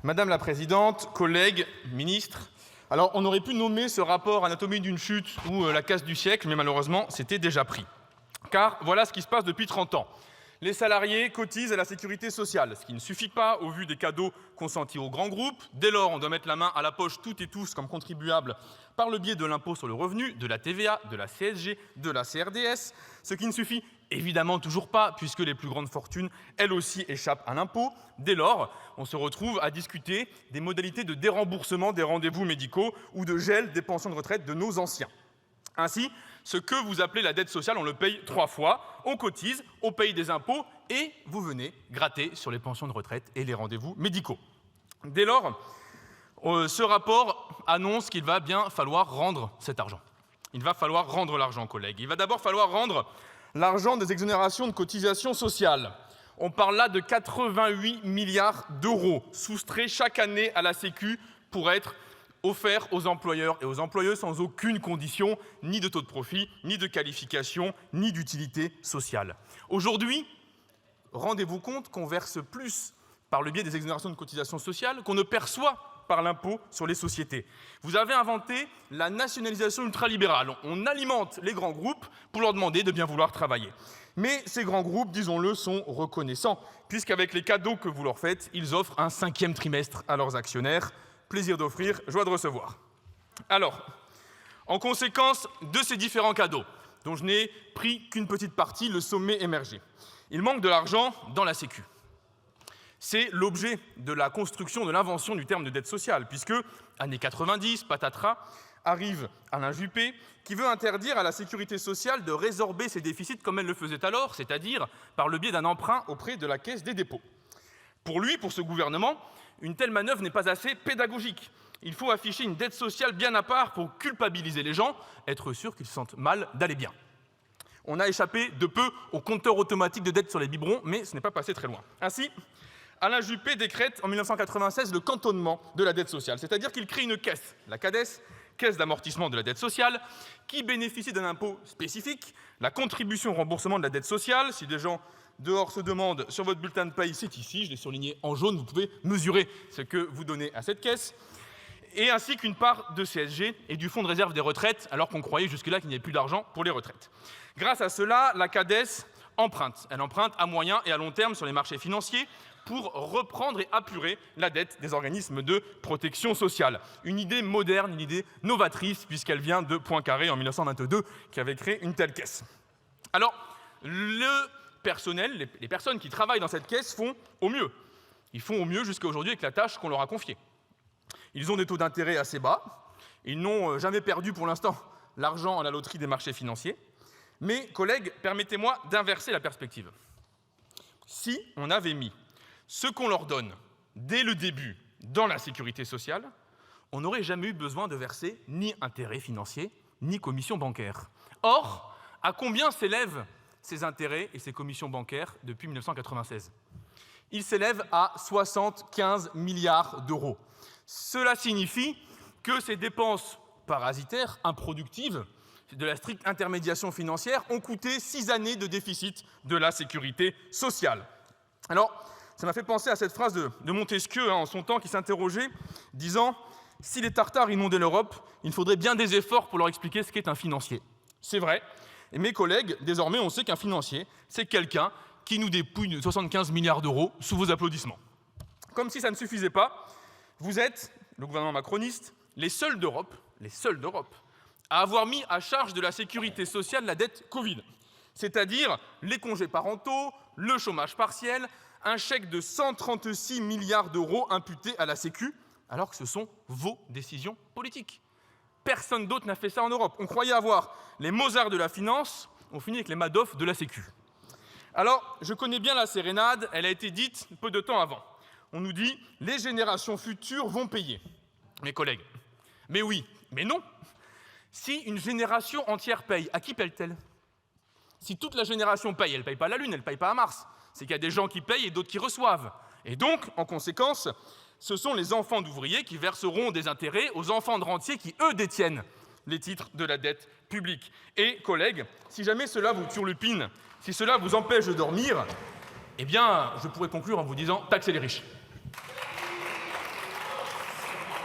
Madame la présidente, collègues, ministres, alors on aurait pu nommer ce rapport Anatomie d'une chute ou la casse du siècle, mais malheureusement c'était déjà pris. Car voilà ce qui se passe depuis 30 ans. Les salariés cotisent à la sécurité sociale, ce qui ne suffit pas au vu des cadeaux consentis aux grands groupes. Dès lors, on doit mettre la main à la poche toutes et tous comme contribuables par le biais de l'impôt sur le revenu, de la TVA, de la CSG, de la CRDS, ce qui ne suffit évidemment toujours pas, puisque les plus grandes fortunes, elles aussi, échappent à l'impôt. Dès lors, on se retrouve à discuter des modalités de déremboursement des rendez-vous médicaux ou de gel des pensions de retraite de nos anciens. Ainsi, ce que vous appelez la dette sociale, on le paye 3 fois, on cotise, on paye des impôts et vous venez gratter sur les pensions de retraite et les rendez-vous médicaux. Dès lors, ce rapport annonce qu'il va bien falloir rendre cet argent. Il va falloir rendre l'argent, collègues. Il va d'abord falloir rendre l'argent des exonérations de cotisations sociales. On parle là de 88 milliards d'euros soustraits chaque année à la Sécu pour être offert aux employeurs et aux employeuses sans aucune condition, ni de taux de profit, ni de qualification, ni d'utilité sociale. Aujourd'hui, rendez-vous compte qu'on verse plus par le biais des exonérations de cotisations sociales qu'on ne perçoit par l'impôt sur les sociétés. Vous avez inventé la nationalisation ultralibérale. On alimente les grands groupes pour leur demander de bien vouloir travailler. Mais ces grands groupes, disons-le, sont reconnaissants, puisqu'avec les cadeaux que vous leur faites, ils offrent un 5e trimestre à leurs actionnaires. Plaisir d'offrir, joie de recevoir. Alors, en conséquence de ces différents cadeaux, dont je n'ai pris qu'une petite partie, le sommet émergé, il manque de l'argent dans la Sécu. C'est l'objet de la construction, de l'invention du terme de dette sociale, puisque, années 90, patatras, arrive Alain Juppé, qui veut interdire à la sécurité sociale de résorber ses déficits comme elle le faisait alors, c'est-à-dire par le biais d'un emprunt auprès de la Caisse des dépôts. Pour lui, pour ce gouvernement, une telle manœuvre n'est pas assez pédagogique. Il faut afficher une dette sociale bien à part pour culpabiliser les gens, être sûr qu'ils se sentent mal d'aller bien. On a échappé de peu au compteur automatique de dette sur les biberons, mais ce n'est pas passé très loin. Ainsi, Alain Juppé décrète en 1996 le cantonnement de la dette sociale, c'est-à-dire qu'il crée une caisse, la CADES, Caisse d'amortissement de la dette sociale, qui bénéficie d'un impôt spécifique, la contribution au remboursement de la dette sociale. Si des gens dehors se demandent sur votre bulletin de paye, c'est ici, je l'ai surligné en jaune, vous pouvez mesurer ce que vous donnez à cette caisse, et ainsi qu'une part de CSG et du fonds de réserve des retraites, alors qu'on croyait jusque-là qu'il n'y avait plus d'argent pour les retraites. Grâce à cela, la CADES emprunte. Elle emprunte à moyen et à long terme sur les marchés financiers pour reprendre et apurer la dette des organismes de protection sociale. Une idée moderne, une idée novatrice, puisqu'elle vient de Poincaré en 1922, qui avait créé une telle caisse. Alors, le personnel, les personnes qui travaillent dans cette caisse font au mieux. Ils font au mieux jusqu'à aujourd'hui avec la tâche qu'on leur a confiée. Ils ont des taux d'intérêt assez bas. Ils n'ont jamais perdu pour l'instant l'argent à la loterie des marchés financiers. Mais, collègues, permettez-moi d'inverser la perspective. Si on avait mis ce qu'on leur donne dès le début dans la sécurité sociale, on n'aurait jamais eu besoin de verser ni intérêts financiers, ni commissions bancaires. Or, à combien s'élèvent ces intérêts et ces commissions bancaires depuis 1996 ? Ils s'élèvent à 75 milliards d'euros. Cela signifie que ces dépenses parasitaires, improductives, de la stricte intermédiation financière, ont coûté 6 années de déficit de la sécurité sociale. Alors, ça m'a fait penser à cette phrase de Montesquieu, en son temps, qui s'interrogeait, disant « Si les Tartares inondaient l'Europe, il faudrait bien des efforts pour leur expliquer ce qu'est un financier. » C'est vrai. Et mes collègues, désormais, on sait qu'un financier, c'est quelqu'un qui nous dépouille de 75 milliards d'euros sous vos applaudissements. Comme si ça ne suffisait pas, vous êtes, le gouvernement macroniste, les seuls d'Europe, à avoir mis à charge de la sécurité sociale la dette Covid, c'est-à-dire les congés parentaux, le chômage partiel, un chèque de 136 milliards d'euros imputé à la Sécu, alors que ce sont vos décisions politiques. Personne d'autre n'a fait ça en Europe. On croyait avoir les Mozart de la finance, on finit avec les Madoff de la Sécu. Alors, je connais bien la sérénade, elle a été dite peu de temps avant. On nous dit « les générations futures vont payer ». Mes collègues, mais oui, mais non. Si une génération entière paye, à qui paye-t-elle ? Si toute la génération paye, elle ne paye pas à la Lune, elle ne paye pas à Mars. C'est qu'il y a des gens qui payent et d'autres qui reçoivent. Et donc, en conséquence, ce sont les enfants d'ouvriers qui verseront des intérêts aux enfants de rentiers qui, eux, détiennent les titres de la dette publique. Et, collègues, si jamais cela vous turlupine, si cela vous empêche de dormir, eh bien, je pourrais conclure en vous disant « taxez les riches ».